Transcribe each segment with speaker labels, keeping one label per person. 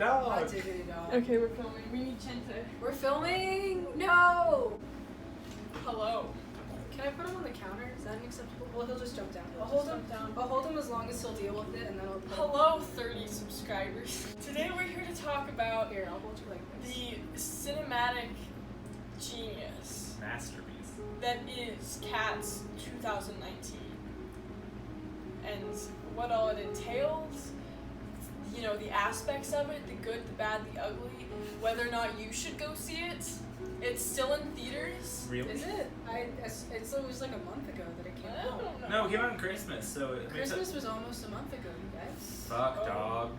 Speaker 1: dog.
Speaker 2: Hot diggity dog.
Speaker 3: Okay, we're filming. We need Chente.
Speaker 2: We're filming? No!
Speaker 3: Hello.
Speaker 2: Can I put him on the counter? Is that acceptable? Well, he'll just jump down. I'll
Speaker 3: Just
Speaker 2: hold him
Speaker 3: jump down.
Speaker 2: I'll hold him as long as he'll deal with it, and then I'll put him.
Speaker 3: Hello, 30 subscribers. Today we're here to talk about
Speaker 2: Here, I'll hold you like this.
Speaker 3: the cinematic genius
Speaker 1: Masterpiece.
Speaker 3: that is Cats 2019 and what all it entails, you know, the aspects of it, the good, the bad, the ugly, whether or not you should go see it. It's still in theaters.
Speaker 1: Really?
Speaker 2: Is it? It was like a month ago that it came
Speaker 3: I
Speaker 2: out.
Speaker 3: don't know.
Speaker 1: No, it came out on Christmas, so it makes
Speaker 2: Christmas was almost a month ago, you guys.
Speaker 1: Fuck,
Speaker 3: Oh.
Speaker 1: dog.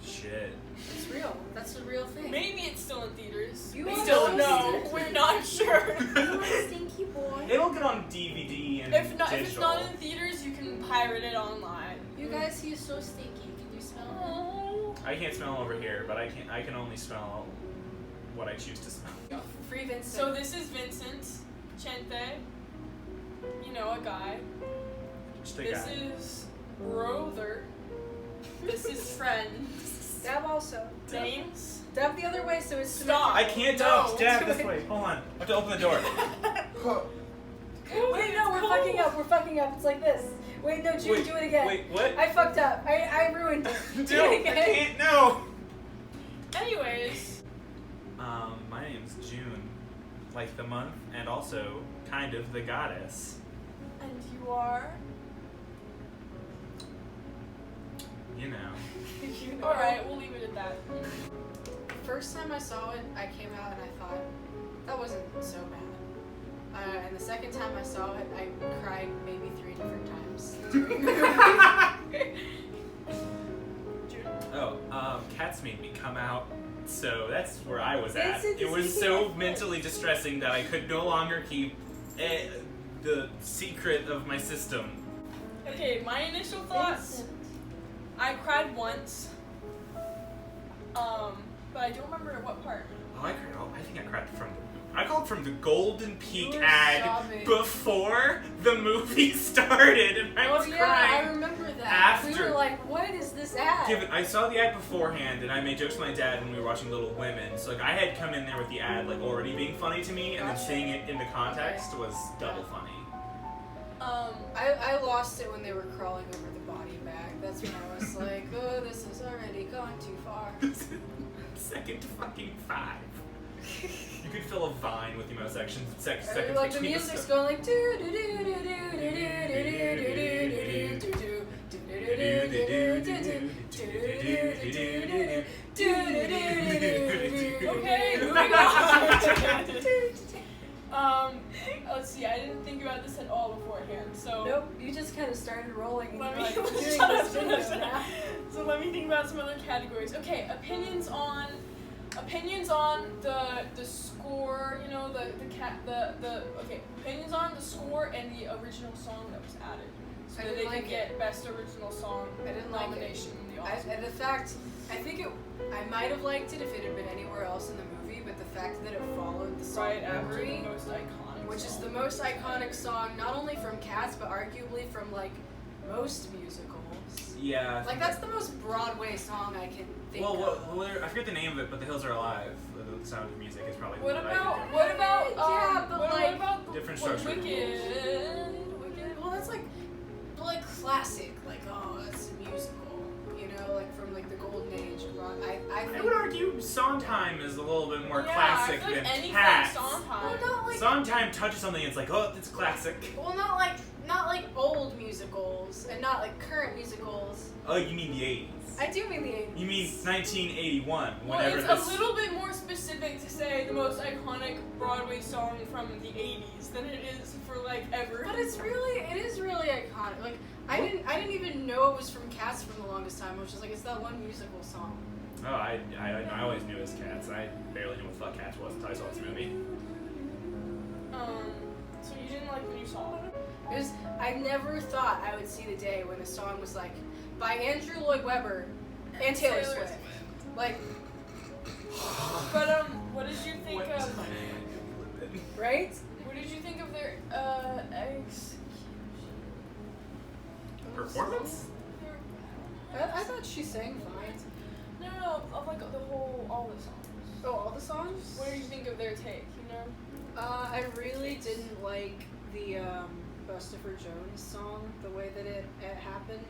Speaker 1: Shit.
Speaker 2: It's real. That's a real thing.
Speaker 3: Maybe it's still in theaters.
Speaker 2: You
Speaker 3: We
Speaker 2: are
Speaker 3: don't
Speaker 2: so
Speaker 3: know.
Speaker 2: stinky.
Speaker 3: We're not sure.
Speaker 2: You're a stinky boy.
Speaker 1: It'll get on DVD and
Speaker 3: If
Speaker 1: digital.
Speaker 3: it's not in theaters, you can pirate it online.
Speaker 2: You guys, he's so stinky. Can you smell him?
Speaker 3: Oh.
Speaker 1: I can't smell over here, but I can only smell what I choose to smell.
Speaker 2: Free Vincent.
Speaker 3: So this is Vincent, Chente, you know, a guy.
Speaker 1: Just a
Speaker 3: This
Speaker 1: guy.
Speaker 3: is brother. This is friend.
Speaker 2: Dab also.
Speaker 3: Names.
Speaker 2: Dab the other way so it's
Speaker 3: Stop.
Speaker 1: I can't
Speaker 3: No.
Speaker 1: dab this way. Hold on. I have to open the door.
Speaker 2: Wait, no, we're fucking up. We're fucking up. It's like this. Wait, no, June,
Speaker 1: Wait,
Speaker 2: do it again.
Speaker 1: Wait, what?
Speaker 2: I fucked up. I ruined it. Do
Speaker 1: No,
Speaker 2: it
Speaker 1: I
Speaker 2: again.
Speaker 1: can't. No.
Speaker 3: Anyways,
Speaker 1: My name's June, like the month, and also kind of the goddess.
Speaker 3: and you are.
Speaker 1: You know.
Speaker 2: You know.
Speaker 3: All right, we'll leave it at that.
Speaker 2: The first time I saw it, I came out and I thought, that wasn't so bad. And the second time I saw it, I cried maybe 3 different times. during the movie.
Speaker 1: Oh, Cats made me come out, so that's where I was at.
Speaker 2: Vincent
Speaker 1: It
Speaker 2: is
Speaker 1: was
Speaker 2: eating
Speaker 1: so
Speaker 2: my foot.
Speaker 1: mentally distressing that I could no longer keep the secret of my system.
Speaker 3: Okay, my initial thoughts.
Speaker 2: Vincent.
Speaker 3: I cried once. But I don't remember at what part.
Speaker 1: Oh, I think I cried I called from the Golden Peak
Speaker 2: You were
Speaker 1: ad
Speaker 2: sobbing.
Speaker 1: before the movie started, and I was
Speaker 2: Oh yeah,
Speaker 1: crying.
Speaker 2: I remember that.
Speaker 1: after.
Speaker 2: We were like, what is this ad?
Speaker 1: I saw the ad beforehand, and I made jokes with my dad when we were watching Little Women. So like I had come in there with the ad like already being funny to me, and then
Speaker 2: Gotcha.
Speaker 1: seeing it in the context was double funny.
Speaker 2: I lost it when they were crawling over the body bag. That's when I was like, oh, this has already gone too far.
Speaker 1: Second fucking 5. You could fill a vine with the amount of seconds
Speaker 2: Like the
Speaker 1: between
Speaker 2: music's
Speaker 1: stuff.
Speaker 2: going like do do do do do do do do.
Speaker 3: Okay, moving on. Let's see, I didn't think about this at all beforehand, so.
Speaker 2: Nope, you just kind of started rolling and
Speaker 3: Let
Speaker 2: you're
Speaker 3: me,
Speaker 2: like, we're doing
Speaker 3: shut up,
Speaker 2: this
Speaker 3: shut
Speaker 2: video
Speaker 3: up, shut up.
Speaker 2: now.
Speaker 3: So let me think about some other categories. Okay, opinions on the score, you know, opinions on the score and the original song that was added. So
Speaker 2: I
Speaker 3: that
Speaker 2: didn't
Speaker 3: they
Speaker 2: like
Speaker 3: could get best original song
Speaker 2: I didn't like it.
Speaker 3: nomination in the Oscars.
Speaker 2: And the fact, I might have liked it if it had been anywhere else in the movie, but the fact that it followed the song
Speaker 3: Right after
Speaker 2: Memory,
Speaker 3: the most iconic
Speaker 2: which is
Speaker 3: song.
Speaker 2: the most iconic song, not only from Cats, but arguably from like most musicals.
Speaker 1: Yeah.
Speaker 2: Like that's the most Broadway song I can think
Speaker 1: Well,
Speaker 2: of.
Speaker 1: I forget the name of it, but The Hills Are Alive. The Sound of Music is probably
Speaker 3: What
Speaker 1: what I
Speaker 3: about
Speaker 1: think of.
Speaker 3: what about
Speaker 2: Yeah, but
Speaker 3: what
Speaker 2: like-
Speaker 3: about the
Speaker 1: Different
Speaker 3: what,
Speaker 1: structure.
Speaker 3: Wicked?
Speaker 2: Well, that's like classic. Like, oh, it's a musical. You know, like from like the golden age of rock. I think.
Speaker 1: I would argue Sondheim is a little bit more
Speaker 3: Yeah,
Speaker 1: classic
Speaker 3: I feel like
Speaker 1: than
Speaker 3: anything
Speaker 1: Cats.
Speaker 3: Sondheim.
Speaker 2: Well, not like.
Speaker 1: Sondheim touches something and it's like, oh, it's classic.
Speaker 2: Well, not like old musicals and not like current musicals.
Speaker 1: Oh, you mean the 80s.
Speaker 2: I do mean the 80s.
Speaker 1: You mean 1981,
Speaker 3: Well,
Speaker 1: whenever
Speaker 3: it's
Speaker 1: this...
Speaker 3: a little bit more specific to say the most iconic Broadway song from the 80s than it is for like ever.
Speaker 2: But it is really iconic. Like I didn't even know it was from Cats for the longest time. I was just like, it's that one musical song.
Speaker 1: Oh, I always knew it was Cats. I barely knew what the fuck Cats was until I saw this movie.
Speaker 3: So you didn't like when you saw it?
Speaker 2: I never thought I would see the day when the song was like by Andrew Lloyd Webber and Taylor Swift. Like,
Speaker 3: But what did you think
Speaker 1: What
Speaker 3: of?
Speaker 1: time do you live in?
Speaker 2: right?
Speaker 3: What did you think of their
Speaker 1: Performance?
Speaker 2: I thought she sang fine.
Speaker 3: No, of like the think of their take? You know.
Speaker 2: I really didn't like the Christopher Jones song, the way that it happened.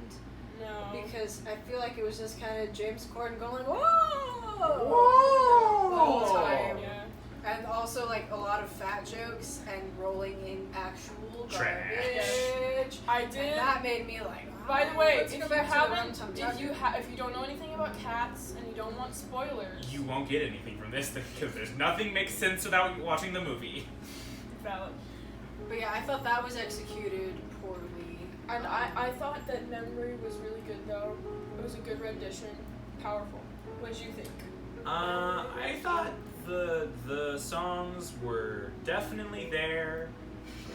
Speaker 3: No.
Speaker 2: Because I feel like it was just kind of James Corden going like, whoa!
Speaker 1: Whoa!
Speaker 2: The whole time.
Speaker 3: Yeah.
Speaker 2: And also like a lot of fat jokes and rolling in actual
Speaker 1: Trash.
Speaker 2: garbage.
Speaker 3: I did.
Speaker 2: And that made me like,
Speaker 3: By the way,
Speaker 2: let's
Speaker 3: if
Speaker 2: go
Speaker 3: you
Speaker 2: back to the
Speaker 3: haven't,
Speaker 2: rum tum
Speaker 3: if you don't know anything about cats and you don't want spoilers,
Speaker 1: You won't get anything from this because there's nothing makes sense without watching the movie.
Speaker 3: valid.
Speaker 2: But yeah, I thought that was executed poorly.
Speaker 3: And I thought that Memory was really good though. It was a good rendition. Powerful. What did you think?
Speaker 1: I thought the songs were definitely there.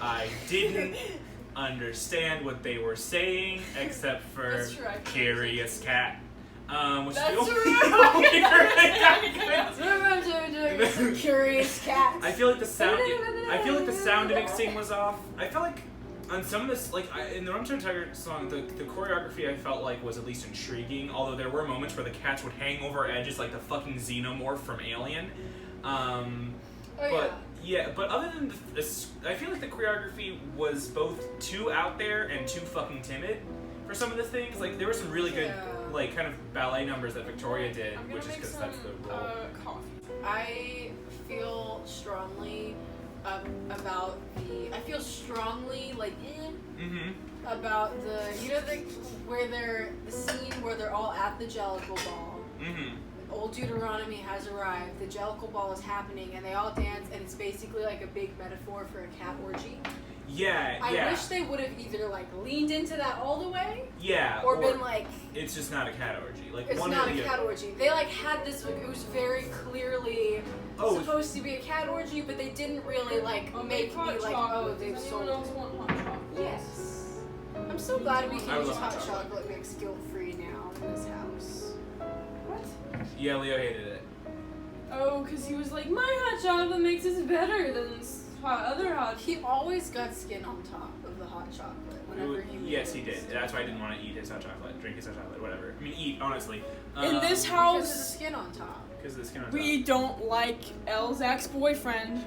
Speaker 1: I didn't understand what they were saying except for
Speaker 3: That's true, I
Speaker 1: Curious Cat. Which
Speaker 3: That's
Speaker 1: is the
Speaker 3: true.
Speaker 1: only word I got.
Speaker 2: Curious cat.
Speaker 1: I feel like the sound mixing was off. I felt like on some of this, like in the Rum Tum Tiger song, the choreography I felt like was at least intriguing. Although there were moments where the cats would hang over edges like the fucking xenomorph from Alien. But other than this, I feel like the choreography was both too out there and too fucking timid for some of the things. Like there were some really good, like kind of ballet numbers that Victoria did,
Speaker 3: I'm gonna
Speaker 1: which is
Speaker 3: make
Speaker 1: because
Speaker 3: some
Speaker 1: that's the role.
Speaker 3: coffee.
Speaker 2: I feel strongly about the. I feel strongly like about the. You know the scene where they're all at the Jellicle Ball. Old Deuteronomy has arrived. The Jellicle Ball is happening, and they all dance, and it's basically like a big metaphor for a cat orgy.
Speaker 1: Yeah.
Speaker 2: I wish they would have either like leaned into that all to
Speaker 1: Yeah.
Speaker 2: or been like.
Speaker 1: It's just not a cat orgy. Like
Speaker 2: It's
Speaker 1: one
Speaker 2: not
Speaker 1: or
Speaker 2: a
Speaker 1: the
Speaker 2: cat orgy. They like had this. It was very clearly supposed to be a cat orgy, but they didn't really like make me like, oh, they've sold
Speaker 3: else
Speaker 2: it.
Speaker 3: want hot chocolate?
Speaker 2: Yes. I'm so glad we
Speaker 1: I
Speaker 2: can
Speaker 1: love
Speaker 2: use
Speaker 1: hot
Speaker 2: hot
Speaker 1: chocolate.
Speaker 2: chocolate mix guilt free now in this house.
Speaker 3: What?
Speaker 1: Yeah, Leo hated it.
Speaker 3: Oh, because he was like, my hot chocolate mix is better than other hot.
Speaker 2: He always got skin on top of the hot chocolate whenever he made
Speaker 1: Yes,
Speaker 2: it.
Speaker 1: he did. That's why I didn't want to eat his hot chocolate, drink his hot chocolate, whatever. I mean, eat, honestly.
Speaker 3: In this
Speaker 2: Because of the
Speaker 3: house,
Speaker 2: skin on top.
Speaker 1: Because of the skin on top.
Speaker 3: we don't like Elle's ex-boyfriend.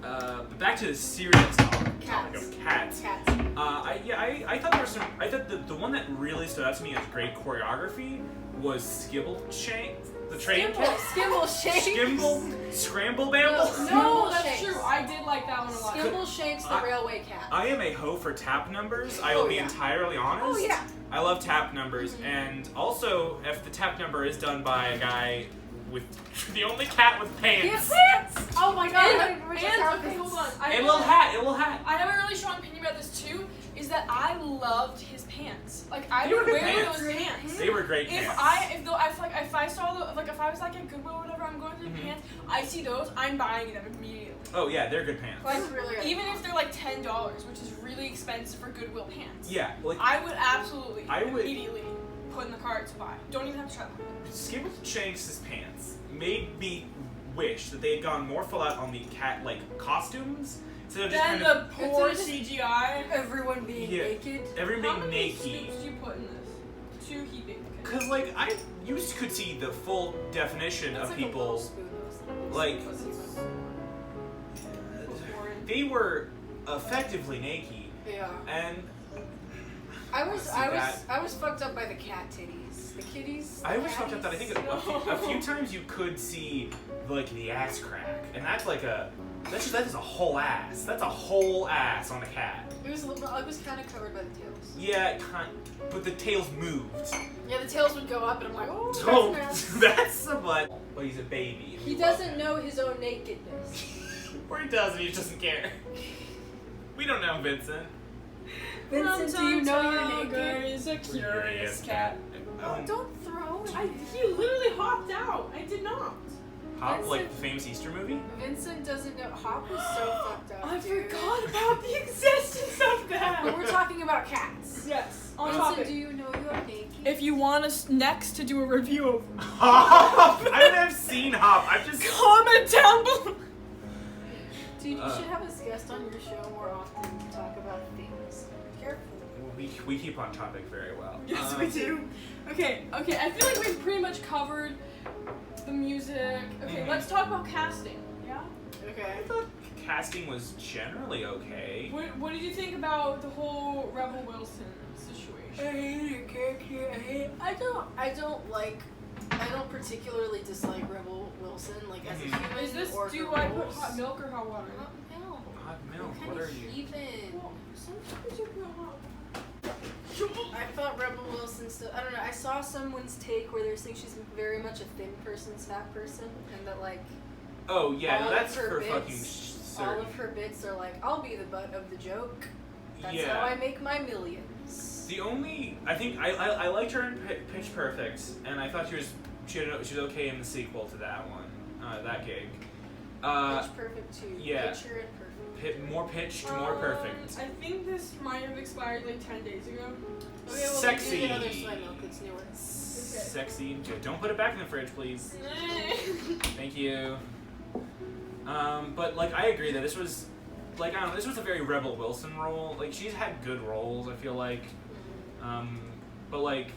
Speaker 1: But back to the serious topic
Speaker 2: Cats.
Speaker 1: of cats.
Speaker 2: Cats.
Speaker 1: I thought there was some. I thought the one that really stood out to me as great choreography was Skibbleshank, the train cat.
Speaker 2: Skimble shake.
Speaker 1: Scramble Bamble.
Speaker 2: No,
Speaker 3: that's
Speaker 2: shakes.
Speaker 3: true. I did like that one a lot.
Speaker 2: Skimble shakes the railway cat.
Speaker 1: I am a hoe for tap numbers. I will be entirely honest.
Speaker 2: Oh yeah.
Speaker 1: I love tap numbers, and also if the tap number is done by a guy with the only cat with pants.
Speaker 2: Pants. Oh my god.
Speaker 3: And okay, hold on.
Speaker 1: A little hat.
Speaker 3: I have a really strong opinion about this too. Is that I loved his pants. Like I
Speaker 1: They were
Speaker 3: would
Speaker 1: good
Speaker 3: wear
Speaker 1: pants.
Speaker 3: those pants.
Speaker 1: They were great
Speaker 3: If
Speaker 1: pants.
Speaker 3: I saw if I was like at Goodwill or whatever, I'm going through the pants. I see those, I'm buying them immediately.
Speaker 1: Oh yeah, they're good pants.
Speaker 3: Like
Speaker 2: really good.
Speaker 3: even if they're like $10, which is really expensive for Goodwill pants.
Speaker 1: Yeah, like
Speaker 3: I would absolutely
Speaker 1: I would-
Speaker 3: immediately put in the cart to buy. Don't even have to try them.
Speaker 1: Skibbleshanks' pants made me wish that they had gone more full out on the cat like costumes instead of just
Speaker 3: Then
Speaker 1: kind
Speaker 3: the
Speaker 1: of
Speaker 3: poor
Speaker 2: It's
Speaker 3: CGI.
Speaker 2: Everyone being naked.
Speaker 3: How
Speaker 1: everything
Speaker 3: many
Speaker 1: naked.
Speaker 3: scoops do you put in this? 2 heaping. Okay.
Speaker 1: Cause like you could see the full definition
Speaker 2: That's
Speaker 1: of
Speaker 2: like a little
Speaker 1: people.
Speaker 2: spoon.
Speaker 1: Like they were effectively naked,
Speaker 2: Yeah.
Speaker 1: and
Speaker 2: I was
Speaker 1: see that.
Speaker 2: fucked up by the cat titties. The kitties.
Speaker 1: I was fucked up that I think a few times you could see like the ass crack, and that's like that is a whole ass. That's a whole ass on a cat.
Speaker 2: It was kind of covered by the tails.
Speaker 1: Yeah, but the tails moved.
Speaker 2: Yeah, the tails would go up, and I'm like, oh,
Speaker 1: Oh,
Speaker 2: that's nice.
Speaker 1: that's a butt. Well, he's a baby. and
Speaker 2: He
Speaker 1: we love
Speaker 2: doesn't
Speaker 1: him.
Speaker 2: know his own nakedness.
Speaker 1: Or he does, and he just doesn't care. We don't know Vincent.
Speaker 2: Vincent, do you know you're naked?
Speaker 3: Is a curious cat.
Speaker 2: Oh, don't throw it.
Speaker 3: He literally hopped out. I did not.
Speaker 1: Hop, like
Speaker 2: Vincent-
Speaker 1: the famous Easter movie?
Speaker 2: Vincent doesn't know. Hop is so fucked up.
Speaker 3: I
Speaker 2: dude.
Speaker 3: forgot about the existence of
Speaker 2: But
Speaker 3: that.
Speaker 2: we're talking about cats.
Speaker 3: Yes. On
Speaker 2: Vincent,
Speaker 3: topic.
Speaker 2: do you know you're naked?
Speaker 3: If you want us next to do a review of
Speaker 1: Hop! I haven't have seen Hop. I've just.
Speaker 3: comment down below.
Speaker 2: Dude, you should have a guest on your show more often to talk about things. Careful.
Speaker 1: We keep on topic very well.
Speaker 3: Yes, we do. Okay. I feel like we've pretty much covered the music. Okay, let's talk about casting. Yeah.
Speaker 2: Okay.
Speaker 1: I thought casting was generally okay.
Speaker 3: What did you think about the whole Rebel Wilson situation?
Speaker 2: I hate her character. I don't particularly dislike Rebel Wilson, like as a human.
Speaker 3: Is this?
Speaker 2: or
Speaker 3: Do
Speaker 2: her
Speaker 3: I put
Speaker 2: roles.
Speaker 3: hot milk or hot water?
Speaker 2: Hot milk.
Speaker 1: Hot milk.
Speaker 2: What kind
Speaker 1: What are
Speaker 2: of
Speaker 1: you?
Speaker 2: heathen?
Speaker 3: Well, sometimes you put hot.
Speaker 2: I thought Rebel Wilson still. I don't know. I saw someone's take where they're saying she's very much a thin person's fat person, and that like
Speaker 1: Oh yeah,
Speaker 2: all
Speaker 1: no, that's
Speaker 2: of her
Speaker 1: for
Speaker 2: bits,
Speaker 1: fucking
Speaker 2: all
Speaker 1: certain.
Speaker 2: of her bits are like, I'll be the butt of the joke. That's
Speaker 1: Yeah.
Speaker 2: how I make my millions.
Speaker 1: The only I think I liked her in Pitch Perfect, and I thought she was okay in the sequel to that one, that gig.
Speaker 2: Pitch Perfect too.
Speaker 1: yeah.
Speaker 2: Picture and perfect.
Speaker 1: More pitched, more perfect.
Speaker 3: I think this might have expired like 10 days ago.
Speaker 2: Okay, well,
Speaker 1: Sexy.
Speaker 2: do another soy milk. It's newer.
Speaker 1: Sexy. Don't put it back in the fridge, please. Thank you. But like I agree that this was, like I don't know, this was a very Rebel Wilson role. Like she's had good roles, I feel like. But like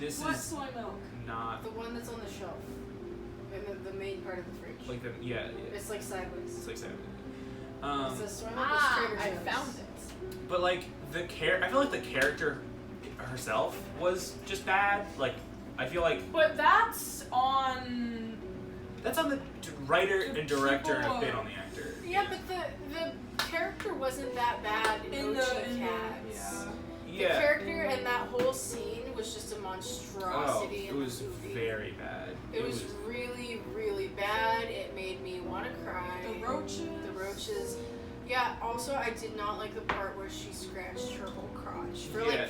Speaker 1: this
Speaker 3: What
Speaker 1: is
Speaker 3: soy milk?
Speaker 1: not
Speaker 2: The one that's on the shelf, in the main part of the fridge.
Speaker 1: like the yeah.
Speaker 2: It's like sideways.
Speaker 1: It's like seven.
Speaker 2: It says soy milk is Trader
Speaker 3: I
Speaker 2: Joe's.
Speaker 3: found it.
Speaker 1: But like I feel like the character herself was just bad. Like I feel like
Speaker 3: But that's on.
Speaker 1: that's on the writer
Speaker 3: The
Speaker 1: and director and a
Speaker 3: people
Speaker 1: bit on the actor.
Speaker 2: Yeah, but the character wasn't that bad in OG Cats. The
Speaker 1: Yeah.
Speaker 2: character and that whole scene was just a monstrosity
Speaker 1: Oh,
Speaker 2: in
Speaker 1: it was
Speaker 2: the movie.
Speaker 1: very bad.
Speaker 2: It was really, really bad. It made me want to cry.
Speaker 3: The roaches.
Speaker 2: The roaches. Yeah, also I did not like the part where she scratched her whole crotch. For
Speaker 1: Yeah,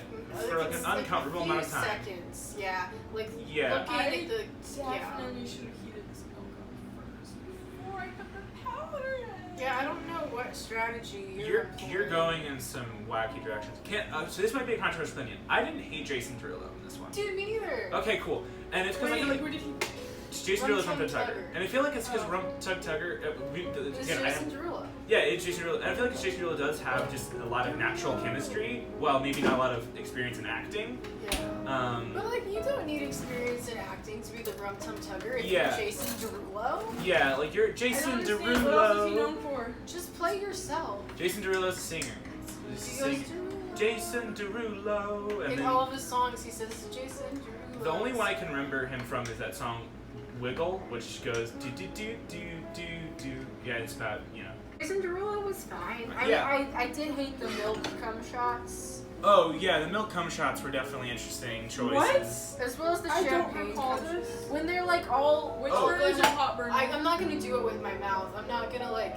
Speaker 1: for like an uncomfortable
Speaker 2: a few
Speaker 1: amount of time.
Speaker 2: seconds. Yeah. Like
Speaker 1: Yeah.
Speaker 2: looking
Speaker 3: I
Speaker 2: at the
Speaker 3: definitely should have heated this milk up first before I put the powder in.
Speaker 2: Yeah, I don't know what strategy
Speaker 1: You're
Speaker 2: employing.
Speaker 1: going in some wacky directions. So this might be a controversial opinion. I didn't hate Jason Derulo in this one.
Speaker 2: Dude, me neither.
Speaker 1: Okay, cool. And it's because I
Speaker 3: Wait,
Speaker 1: feel like
Speaker 3: who did he?
Speaker 1: Jason Derulo's Rum
Speaker 2: Rum
Speaker 1: Tug
Speaker 2: Tug
Speaker 1: Tugger,
Speaker 2: Tugger.
Speaker 1: and I feel like it's because
Speaker 3: Oh.
Speaker 1: Rum Tug Tugger.
Speaker 2: It's
Speaker 1: Again,
Speaker 2: Jason Derulo.
Speaker 1: yeah, it's Jason Derulo, and I feel like Jason Derulo does have just a lot of natural chemistry. Well, maybe not a lot of experience in acting.
Speaker 2: Yeah. But like, you don't need experience in acting to be the Rum Tum Tugger if
Speaker 1: Yeah.
Speaker 2: you're Jason Derulo.
Speaker 1: Yeah, like you're Jason
Speaker 3: I don't understand. What else is he known
Speaker 1: Derulo.
Speaker 3: for?
Speaker 2: Just play yourself.
Speaker 1: Jason Derulo's a singer. He's
Speaker 2: He
Speaker 1: a
Speaker 2: goes,
Speaker 1: singer.
Speaker 2: Derulo.
Speaker 1: Jason Derulo, and
Speaker 2: In
Speaker 1: then
Speaker 2: all of his songs, he says Jason Derulo.
Speaker 1: the only one I can remember him from is that song "Wiggle," which goes do do do do do do. Yeah, it's about
Speaker 2: Jason Derulo was fine.
Speaker 1: Yeah.
Speaker 2: I did hate the milk cum shots.
Speaker 1: Oh yeah, the milk cum shots were definitely interesting choices.
Speaker 2: As well as the
Speaker 3: I don't
Speaker 2: champagne.
Speaker 3: recall
Speaker 2: cum-
Speaker 3: this.
Speaker 2: When they're like all.
Speaker 3: Which
Speaker 1: Oh.
Speaker 3: one is a hot burn?
Speaker 2: I'm not gonna do it with my mouth. I'm not gonna like.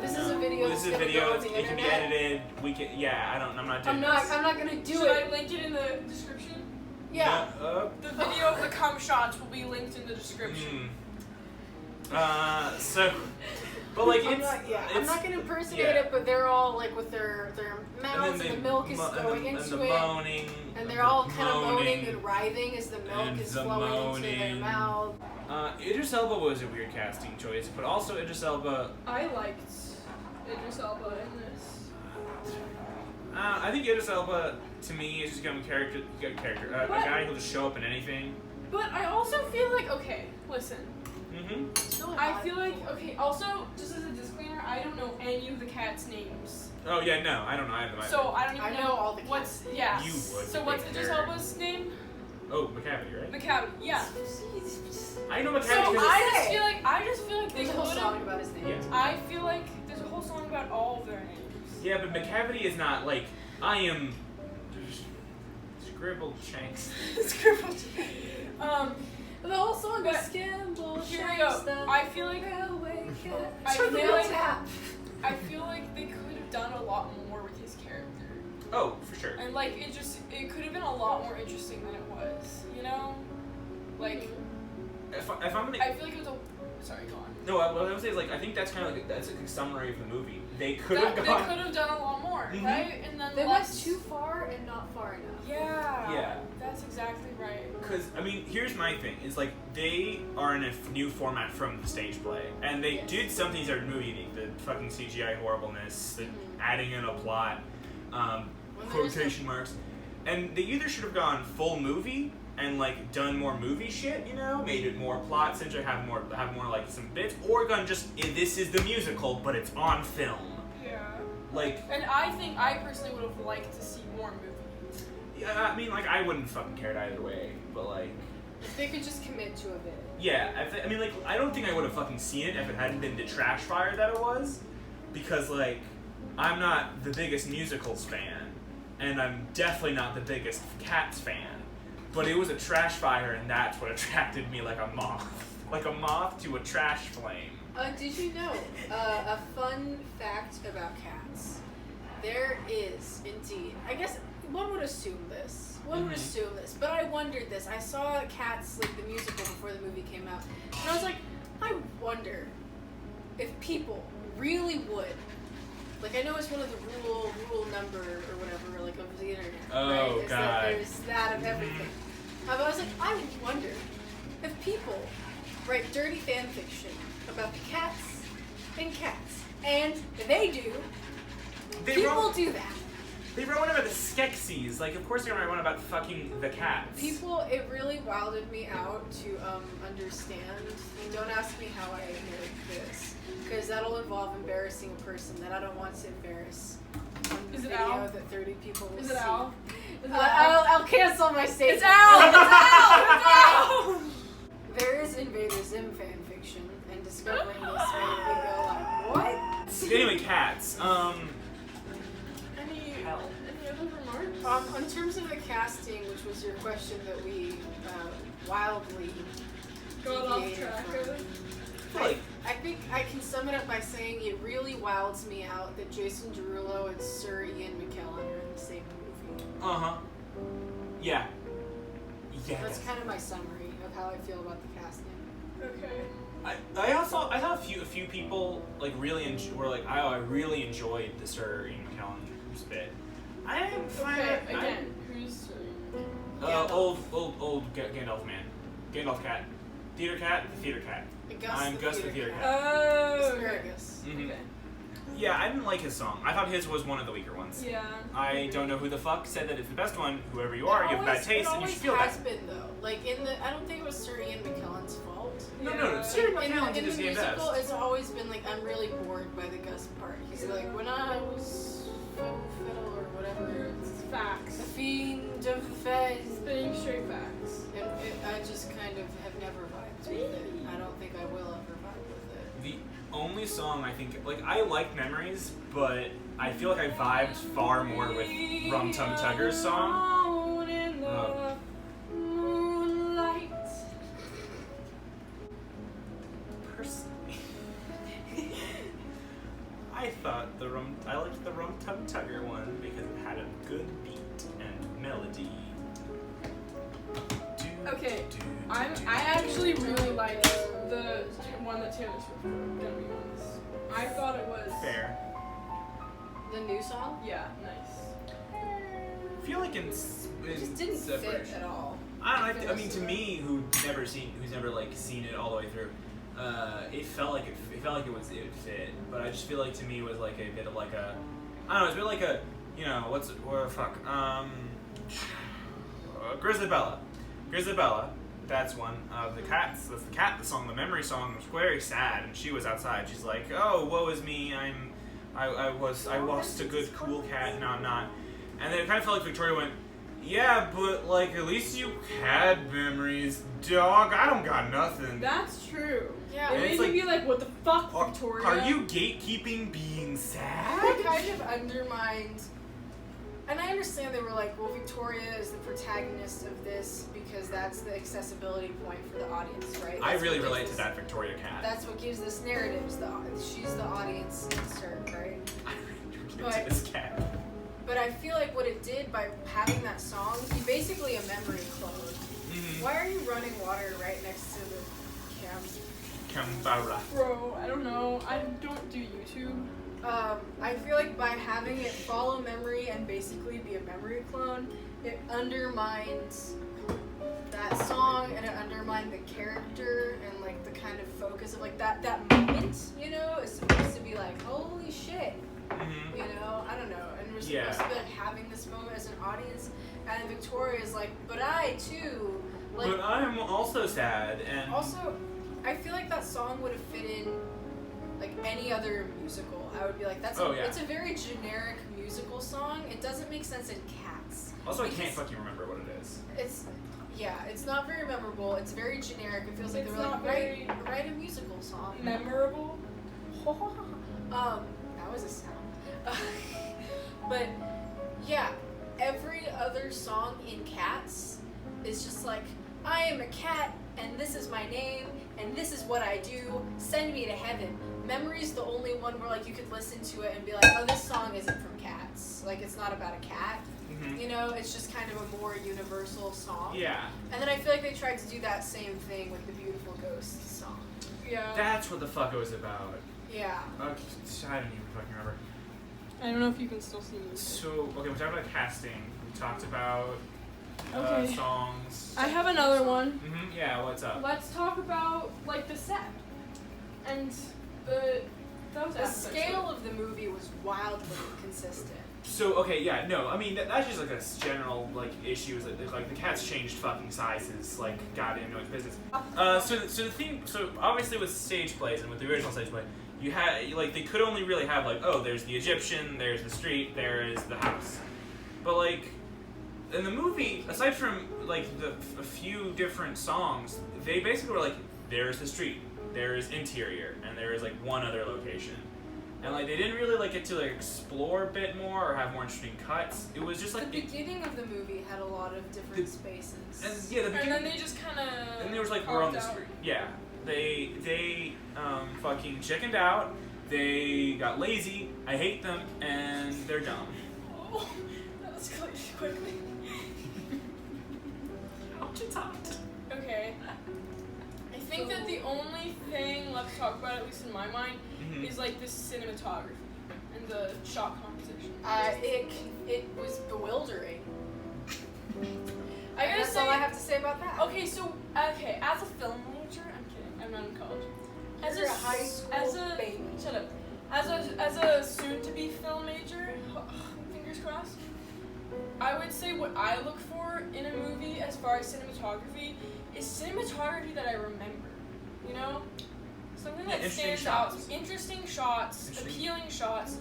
Speaker 2: This is a video.
Speaker 1: This is a
Speaker 2: that's gonna
Speaker 1: video.
Speaker 2: go on the
Speaker 1: It can be
Speaker 2: internet.
Speaker 1: edited. We can. Yeah, I don't. I'm not doing
Speaker 2: I'm not.
Speaker 1: this.
Speaker 2: I'm not gonna do
Speaker 3: Should
Speaker 2: it.
Speaker 3: I link it in the description?
Speaker 2: Yeah.
Speaker 3: The video of the cum shots will be linked in the description.
Speaker 1: So, but like
Speaker 2: I'm
Speaker 1: it's.
Speaker 2: not, yeah, I'm
Speaker 1: it's-
Speaker 2: not gonna impersonate
Speaker 1: yeah.
Speaker 2: it, but they're all like with their mouths, and the milk is going
Speaker 1: and
Speaker 2: into
Speaker 1: the
Speaker 2: it,
Speaker 1: moaning,
Speaker 2: and they're all kind of moaning
Speaker 1: moaning.
Speaker 2: and writhing as the milk
Speaker 1: And
Speaker 2: is
Speaker 1: the
Speaker 2: flowing into their
Speaker 1: moaning.
Speaker 2: mouth.
Speaker 1: Idris Elba was a weird casting choice, but also Idris Elba.
Speaker 3: I liked Idris Elba in this.
Speaker 1: I think Idris Elba to me is just a a
Speaker 3: What?
Speaker 1: guy who'll just show up in anything.
Speaker 3: But I also feel like, okay, listen.
Speaker 1: Mm-hmm.
Speaker 2: Still a
Speaker 3: I
Speaker 2: lot
Speaker 3: feel
Speaker 2: of
Speaker 3: like,
Speaker 2: people.
Speaker 3: okay, also, just as a disclaimer, I don't know any of the cats' names.
Speaker 1: Oh yeah, no, I don't know. I have them.
Speaker 3: So I don't even
Speaker 2: I know all the
Speaker 3: what's,
Speaker 2: cats'
Speaker 3: yeah.
Speaker 1: You would,
Speaker 3: So
Speaker 1: you
Speaker 3: what's
Speaker 1: big
Speaker 3: Idris
Speaker 1: nerd.
Speaker 3: Elba's name?
Speaker 1: Oh, McCavity, right?
Speaker 3: McCavity, yeah.
Speaker 1: I know McCavity
Speaker 3: So
Speaker 1: because
Speaker 3: I just feel like they
Speaker 2: There's a whole
Speaker 3: could
Speaker 2: song
Speaker 3: have,
Speaker 2: about his name.
Speaker 1: Yeah.
Speaker 3: I feel like there's a whole song about all of their names.
Speaker 1: yeah, but McCavity is not like I am. Scribble Shanks.
Speaker 3: Scribbled.
Speaker 2: The whole song
Speaker 3: But
Speaker 2: is Skimble.
Speaker 3: Here we go. I feel like I
Speaker 2: Turn the
Speaker 3: feel like-
Speaker 2: tap.
Speaker 3: I feel like they could have done a lot more with his character.
Speaker 1: Oh, for sure.
Speaker 3: And like it could have been a lot more interesting than it was, you know? Like
Speaker 1: If I'm gonna,
Speaker 3: I feel like it was a sorry, go on.
Speaker 1: no, what I would say is like I think that's kind of like that's a summary of the movie. They could
Speaker 3: They
Speaker 1: have
Speaker 3: could
Speaker 1: gone.
Speaker 3: have done a lot more,
Speaker 1: Mhm.
Speaker 3: right? And then
Speaker 2: They went
Speaker 3: less-
Speaker 2: too far and not far enough.
Speaker 3: Yeah.
Speaker 1: Yeah.
Speaker 3: That's exactly right.
Speaker 1: Because I mean, here's my thing: is like they are in a new format from the stage play, and they
Speaker 2: Yes.
Speaker 1: did some things that are movie unique. The fucking CGI horribleness, the
Speaker 2: Mhm.
Speaker 1: adding in a plot,
Speaker 2: When there's
Speaker 1: quotation marks, and they either should have gone full movie and like done more movie shit, you know, made it more plot centric, have more like some bits, or gone just this is the musical, but it's on film.
Speaker 3: Yeah.
Speaker 1: Like.
Speaker 3: And I think I personally would have liked to see more movies.
Speaker 1: Yeah, I mean, like I wouldn't fucking cared either way, but like.
Speaker 2: If they could just commit to a bit.
Speaker 1: Yeah, I mean, like I don't think I would have fucking seen it if it hadn't been the trash fire that it was, because like I'm not the biggest musicals fan, and I'm definitely not the biggest Cats fan. But it was a trash fire, and that's what attracted me like a moth to a trash flame.
Speaker 2: Did you know a fun fact about Cats? There is indeed. I guess one would assume this. But I wondered this. I saw Cats, like the musical, before the movie came out, and I was like, I wonder if people really would. Like, I know it's one of the rule number or whatever, like, of the internet,
Speaker 1: Oh,
Speaker 2: right? Is
Speaker 1: God.
Speaker 2: that there's that of everything. But I was like, I wonder if people write dirty fan fiction about the cats and cats. And they do. People do that.
Speaker 1: They wrote one about the Skeksis. Like, of course they're gonna write one about fucking the cats.
Speaker 2: People, it really wilded me out to understand. Don't ask me how I inherit this, because that'll involve embarrassing a person that I don't want to embarrass on the video
Speaker 3: Al?
Speaker 2: that 30 people will
Speaker 3: Is
Speaker 2: see.
Speaker 3: it Al? Is it Al?
Speaker 2: I'll cancel my statement.
Speaker 3: It's Al! It's Al! It's Al!
Speaker 2: There is Invader Zim fanfiction, and discovering this made me go like, what?
Speaker 1: Anyway, cats.
Speaker 3: Any
Speaker 1: Hell.
Speaker 3: other remarks?
Speaker 2: In terms of the casting, which was your question that we wildly
Speaker 3: Got off
Speaker 2: deviated
Speaker 3: track
Speaker 2: from.
Speaker 3: of.
Speaker 1: Like,
Speaker 2: I think I can sum it up by saying it really wilds me out that Jason Derulo and Sir Ian McKellen are in the same movie.
Speaker 1: Yeah. Yes.
Speaker 2: That's kind of my summary of how I feel about the casting.
Speaker 3: Okay.
Speaker 1: I saw a few people like were like, I really enjoyed the Sir Ian McKellen bit. I am fine.
Speaker 3: Okay, again, who's...
Speaker 1: Old Gandalf man. Gandalf cat. Theater cat, the theater cat. I'm Gus the theater cat.
Speaker 3: Oh,
Speaker 2: Asparagus.
Speaker 1: Mhm.
Speaker 3: Okay.
Speaker 1: Yeah, I didn't like his song. I thought his was one of the weaker ones.
Speaker 3: Yeah.
Speaker 1: I don't know who the fuck said that it's the best one. Whoever you are, you have bad taste, and you should feel
Speaker 2: It always
Speaker 1: that.
Speaker 2: has been though. Like I don't think it was Sir Ian McKellen's fault.
Speaker 1: No. Sir Ian McKellen did
Speaker 2: In
Speaker 1: his
Speaker 2: the
Speaker 1: game
Speaker 2: musical,
Speaker 1: best.
Speaker 2: it's always been like, I'm really bored by the Gus part. He's like, when I was fiddle or whatever.
Speaker 3: It's facts.
Speaker 2: The fiend of the fez.
Speaker 3: Spitting straight facts.
Speaker 2: And I just kind of have never vibed with it. I don't think I will ever vibe with it.
Speaker 1: The only song I think, like, I like Memories, but I feel like I vibed far more with Rum Tum Tugger's song.
Speaker 3: Moonlight.
Speaker 1: Personally, I thought I liked the Rum Tum Tugger one because it had a good beat and melody.
Speaker 3: Okay, I actually really liked the one that Taylor Swift wrote, Gonna Be Honest. I thought it was...
Speaker 1: Fair.
Speaker 2: The new song?
Speaker 3: Yeah, nice.
Speaker 1: I feel like
Speaker 2: It just didn't fit at all.
Speaker 1: I don't know. I mean, to me, who's never like seen it all the way through, it felt like it would fit. But I just feel like to me it was like a bit of like a, I don't know. It's a bit like a, you know, Grizzly Bella. That's one of the cats. That's the cat. The song, the memory song, was very sad, and she was outside. She's like, "Oh, woe is me. I lost a good cool cat. Now I'm not." And then it kind of felt like Victoria went, "Yeah, but like at least you had memories, dog. I don't got nothing."
Speaker 3: That's true.
Speaker 2: Yeah.
Speaker 3: It made me be like, what the fuck, Victoria?
Speaker 1: Are you gatekeeping being sad?
Speaker 2: It kind of undermined, and I understand they were like, well, Victoria is the protagonist of this because that's the accessibility point for the audience, right?
Speaker 1: I
Speaker 2: That's
Speaker 1: really
Speaker 2: what gives
Speaker 1: relate to
Speaker 2: this-
Speaker 1: that Victoria cat.
Speaker 2: That's what gives this narrative. She's the audience insert, right?
Speaker 1: I really relate to this cat.
Speaker 2: But I feel like what it did by having that song, you basically a memory clone.
Speaker 1: Mm-hmm.
Speaker 2: Why are you running water right next to the cam?
Speaker 1: Canberra.
Speaker 3: Bro, I don't know. I don't do YouTube.
Speaker 2: I feel like by having it follow memory and basically be a memory clone, it undermines that song and it undermined the character and like the kind of focus of like that moment, you know, is supposed to be like, holy shit,
Speaker 1: Mm-hmm.
Speaker 2: You know, I don't know. And we're
Speaker 1: Yeah.
Speaker 2: supposed to be like having this moment as an audience, and then Victoria's like, but I too. Like,
Speaker 1: But I'm also sad, and
Speaker 2: also, I feel like that song would have fit in like any other musical. I would be like, that's it's a very generic musical song. It doesn't make sense in Cats.
Speaker 1: Also, I can't fucking remember what it is.
Speaker 2: It's not very memorable. It's very generic. It feels like
Speaker 3: It's
Speaker 2: they were
Speaker 3: not
Speaker 2: like, write a musical song.
Speaker 3: Memorable.
Speaker 2: That was a sound. But yeah, every other song in Cats is just like, I am a cat, and this is my name, and this is what I do. Send me to heaven. Memory's the only one where like you could listen to it and be like, oh, this song isn't from Cats. Like, it's not about a cat.
Speaker 1: Mm-hmm.
Speaker 2: You know, it's just kind of a more universal song.
Speaker 1: Yeah.
Speaker 2: And then I feel like they tried to do that same thing with the Beautiful Ghost song.
Speaker 3: Yeah.
Speaker 1: That's what the fuck it was about.
Speaker 2: Yeah.
Speaker 1: Okay, I don't even fucking remember.
Speaker 3: I don't know if you can still see me.
Speaker 1: So, okay, we talked about casting. We talked about
Speaker 3: Okay.
Speaker 1: songs.
Speaker 3: I have another one.
Speaker 1: Mm-hmm. Yeah, what's up?
Speaker 3: Let's talk about like the set and those
Speaker 2: The
Speaker 3: aspects of
Speaker 2: scale of the movie was wildly consistent.
Speaker 1: So, okay, yeah, no, I mean, that's just like a general, like, issue is that, like, the Cats changed fucking sizes, like, goddamn no business. So obviously with stage plays and with the original stage play, you had, like, they could only really have, like, oh, there's the Egyptian, there's the street, there is the house. But, like, in the movie, aside from, like, a few different songs, they basically were like, there's the street, there is interior, and there is, like, one other location. And, like, they didn't really, like, get to, like, explore a bit more or have more interesting cuts. It was just, like...
Speaker 2: The beginning of the movie had a lot of different spaces.
Speaker 1: And, yeah, the beginning...
Speaker 3: And then they just kind of...
Speaker 1: And they was like, we're on the street. Yeah. They fucking chickened out. They got lazy. I hate them. And they're dumb.
Speaker 3: Oh, that was quickly.
Speaker 1: Ouch, it's hot.
Speaker 3: Okay. I think that the only thing left to talk about, at least in my mind, is like the cinematography and the shot composition.
Speaker 2: It was bewildering.
Speaker 3: I gotta
Speaker 2: That's
Speaker 3: say,
Speaker 2: all I have to say about that.
Speaker 3: Okay, so as a film major, I'm kidding. I'm not in college.
Speaker 2: You're a high school baby.
Speaker 3: Shut up. As a soon-to-be film major, fingers crossed. I would say what I look for in a movie as far as cinematography is cinematography that I remember. You know? Something that stands out. Interesting shots, appealing shots.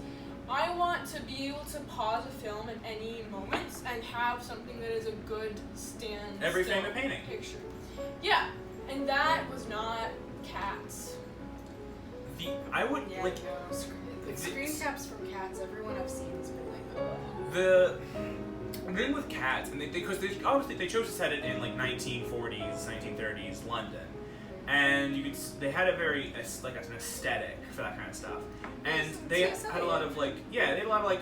Speaker 3: I want to be able to pause a film at any moment and have something that is a good stand.
Speaker 1: Every frame of painting.
Speaker 3: Picture. Yeah, and that was not Cats.
Speaker 1: I would,
Speaker 2: Yeah,
Speaker 1: like...
Speaker 2: no, screen caps from Cats, everyone I've seen has been like, oh.
Speaker 1: The thing with Cats, and because obviously they chose to set it in, like, 1940s, 1930s London. And they had a very, like, an aesthetic for that kind of stuff. And they had a lot of, like, they had a lot of, like,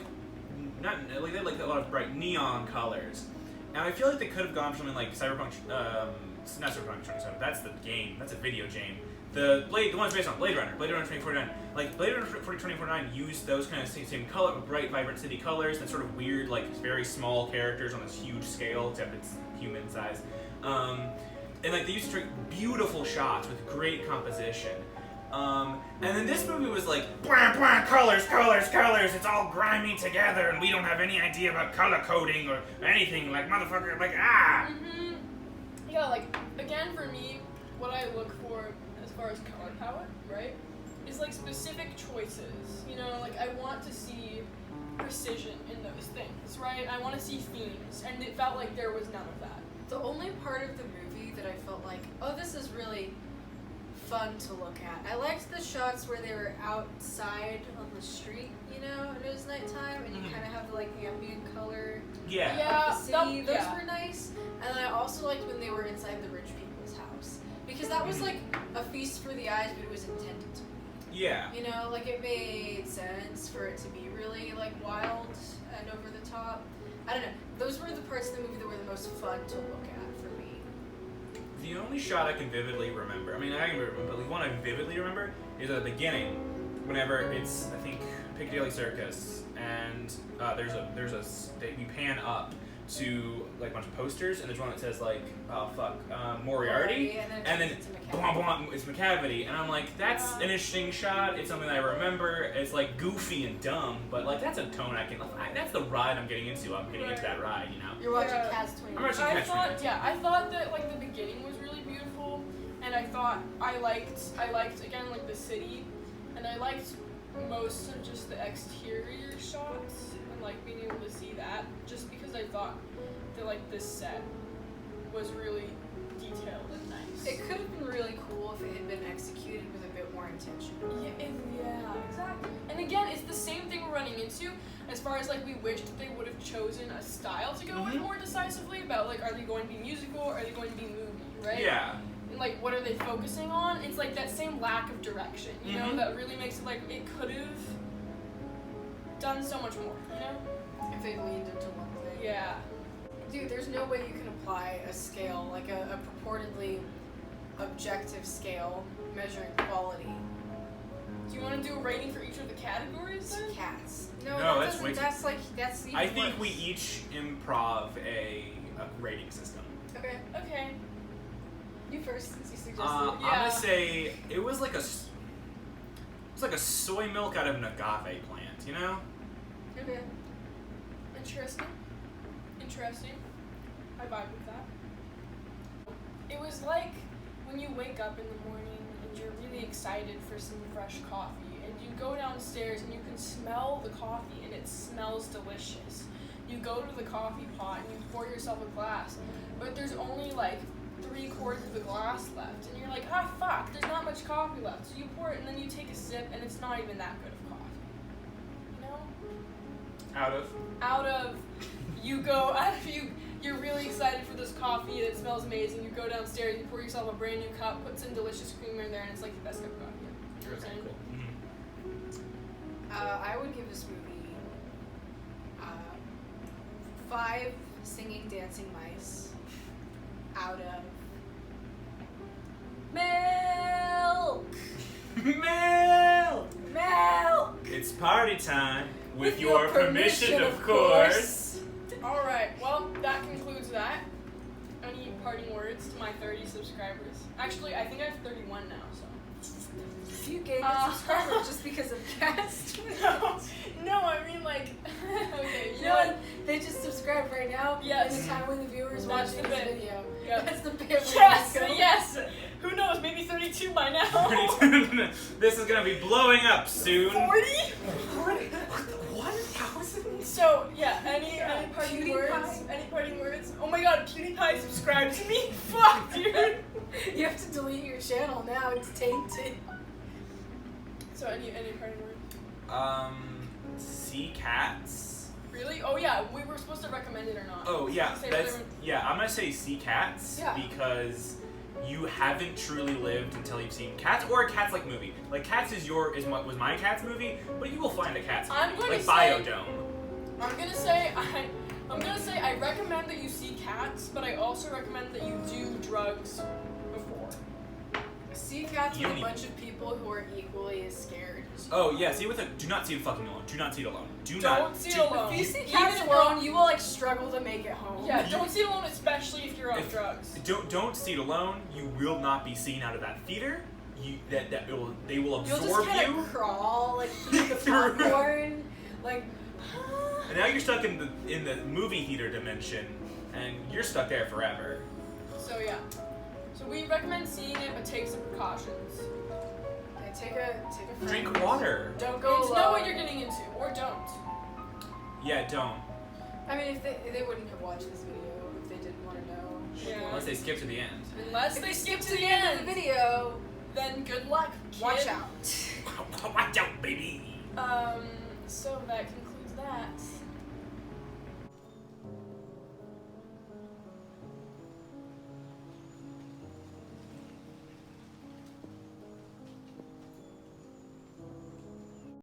Speaker 1: they had, like, a lot of bright neon colors. And I feel like they could have gone for something like Cyberpunk, not Cyberpunk 2077, that's the game, that's a video game. The one that's based on Blade Runner 2049. Like, Blade Runner 2049 used those kind of same color, bright, vibrant city colors, that sort of weird, like, very small characters on this huge scale, except it's human size. And, like, they used to take beautiful shots with great composition. And then this movie was like, blah, blah, colors, it's all grimy together, and we don't have any idea about color coding or anything, like, motherfucker, like, ah!
Speaker 3: Mm-hmm. Yeah, like, again, for me, what I look for as far as color palette, right, is, like, specific choices. You know, like, I want to see precision in those things, right? I want to see themes, and it felt like there was none of that.
Speaker 2: The only part of the movie that I felt like, oh, this is really fun to look at. I liked the shots where they were outside on the street, you know, and it was nighttime, and you kind of have the, like, ambient color of the city. Those were nice. And then I also liked when they were inside the rich people's house, because that was, like, a feast for the eyes, but it was intended to be.
Speaker 1: Yeah.
Speaker 2: You know, like, it made sense for it to be really, like, wild and over the top. I don't know. Those were the parts of the movie that were the most fun to look at for me.
Speaker 1: The only shot I can vividly remember, I mean, I can remember, but the one I vividly remember is at the beginning, whenever it's, I think, Piccadilly Circus, and we pan up to, like, a bunch of posters, and there's one that says, like, oh fuck, Moriarty, and then blah, blah, it's McCavity, and I'm like, that's an interesting shot. It's something that I remember. It's like goofy and dumb, but like that's a tone that's the ride I'm getting into. I'm getting into that ride, you know.
Speaker 2: You're watching Cats 20.
Speaker 1: I'm watching Cats 20.
Speaker 3: I thought that like the beginning was really beautiful, and I thought I liked again like the city, and I liked most of just the exterior shots and like being able to see that, just because I thought that like this set was really detailed and nice.
Speaker 2: It could have been really cool if it had been executed with a bit more intention.
Speaker 3: Yeah, exactly. And again, it's the same thing we're running into as far as like we wished they would have chosen a style to go with more decisively about like, are they going to be musical or are they going to be movie, right?
Speaker 1: Yeah.
Speaker 3: And like, what are they focusing on? It's like that same lack of direction, you know, that really makes it like it could have done so much more, you know?
Speaker 2: If they leaned into one thing.
Speaker 3: Yeah.
Speaker 2: Dude, there's no way you can apply a scale, like a purportedly objective scale measuring quality.
Speaker 3: Do you want to do a rating for each of the categories then?
Speaker 2: Cats.
Speaker 1: No,
Speaker 2: No,
Speaker 1: that's way too-
Speaker 2: that's even
Speaker 1: I think
Speaker 2: worse.
Speaker 1: we each improv a rating system.
Speaker 2: Okay,
Speaker 3: Okay.
Speaker 2: you first since you suggested.
Speaker 1: I'm
Speaker 3: Yeah.
Speaker 1: gonna say it was like a soy milk out of an agave plant, you know?
Speaker 2: Okay.
Speaker 3: Interesting. I vibe with that. It was like when you wake up in the morning and you're really excited for some fresh coffee, and you go downstairs and you can smell the coffee and it smells delicious. You go to the coffee pot and you pour yourself a glass, but there's only like 3/4 of the glass left, and you're like, ah, fuck, there's not much coffee left. So you pour it and then you take a sip and it's not even that good of coffee. You know? Out of you're really excited for this coffee that smells amazing. You go downstairs, you pour yourself a brand new cup, put some delicious creamer in there, and it's like the best cup of coffee. You know what I'm saying?
Speaker 2: I would give this movie 5 singing dancing mice out of
Speaker 1: Milk!
Speaker 2: milk.
Speaker 1: It's party time with your permission, of course.
Speaker 3: Alright, well, that concludes that. Any parting words to my 30 subscribers? Actually, I think I have 31 now, so.
Speaker 2: You gained a subscriber just because of Cats.
Speaker 3: No, I mean like, okay,
Speaker 2: You know what? They just subscribed right now.
Speaker 3: Yes.
Speaker 2: In the time when the viewers
Speaker 3: Watch
Speaker 2: watch
Speaker 3: the
Speaker 2: this
Speaker 3: bit.
Speaker 2: video.
Speaker 3: Yeah.
Speaker 2: That's the bit.
Speaker 3: Yes. Who knows? Maybe 32 by now.
Speaker 1: This is gonna be blowing up soon.
Speaker 3: 40?
Speaker 1: What? How is it?
Speaker 3: So yeah, any parting
Speaker 2: PewDiePie.
Speaker 3: words? Any parting words? Oh my god, PewDiePie subscribed to me? Fuck, dude.
Speaker 2: You have to delete your channel now. It's tainted.
Speaker 3: So any parting words?
Speaker 1: See cats.
Speaker 3: Really? Oh yeah, we were supposed to recommend it or not.
Speaker 1: Oh yeah,
Speaker 3: Say
Speaker 1: that's
Speaker 3: whatever-
Speaker 1: I'm gonna say see cats
Speaker 2: Yeah.
Speaker 1: because you haven't truly lived until you've seen Cats or a Cats like movie. Like Cats was my Cats movie, but you will find a Cats movie.
Speaker 3: I'm gonna
Speaker 1: like
Speaker 3: say-
Speaker 1: Biodome.
Speaker 3: I'm gonna say I recommend that you see Cats, but I also recommend that you do drugs before.
Speaker 2: See Cats
Speaker 1: You
Speaker 2: with a
Speaker 1: don't
Speaker 2: bunch of people who are equally as scared as you.
Speaker 1: Oh yeah, do not see it fucking alone. Do not see it alone.
Speaker 3: Don't see it alone.
Speaker 2: If you see
Speaker 3: Even
Speaker 2: Cats
Speaker 3: if
Speaker 2: alone, you will like struggle to make it home.
Speaker 3: Yeah, don't see it alone, especially if you're on drugs.
Speaker 1: Don't see it alone. You will not be seen out of that theater. They will
Speaker 2: You'll
Speaker 1: absorb
Speaker 2: just kind
Speaker 1: you.
Speaker 2: of crawl, like eat the popcorn, like.
Speaker 1: And now you're stuck in the movie theater dimension, and you're stuck there forever.
Speaker 3: So yeah. So we recommend seeing it, but take some precautions.
Speaker 2: Yeah, take a friend.
Speaker 1: Drink water.
Speaker 2: Don't go
Speaker 3: And
Speaker 2: alone.
Speaker 3: know what you're getting into, or don't.
Speaker 1: Yeah, don't.
Speaker 2: I mean, if they wouldn't have watched this video if they didn't want to know.
Speaker 3: Yeah.
Speaker 1: Unless they skip to the end.
Speaker 3: Unless
Speaker 2: If
Speaker 3: they
Speaker 2: you
Speaker 3: skip to
Speaker 2: to
Speaker 3: the
Speaker 2: the end of
Speaker 3: end,
Speaker 2: the video,
Speaker 3: then good luck, kid.
Speaker 2: watch out.
Speaker 1: Watch out, baby.
Speaker 3: So that concludes that.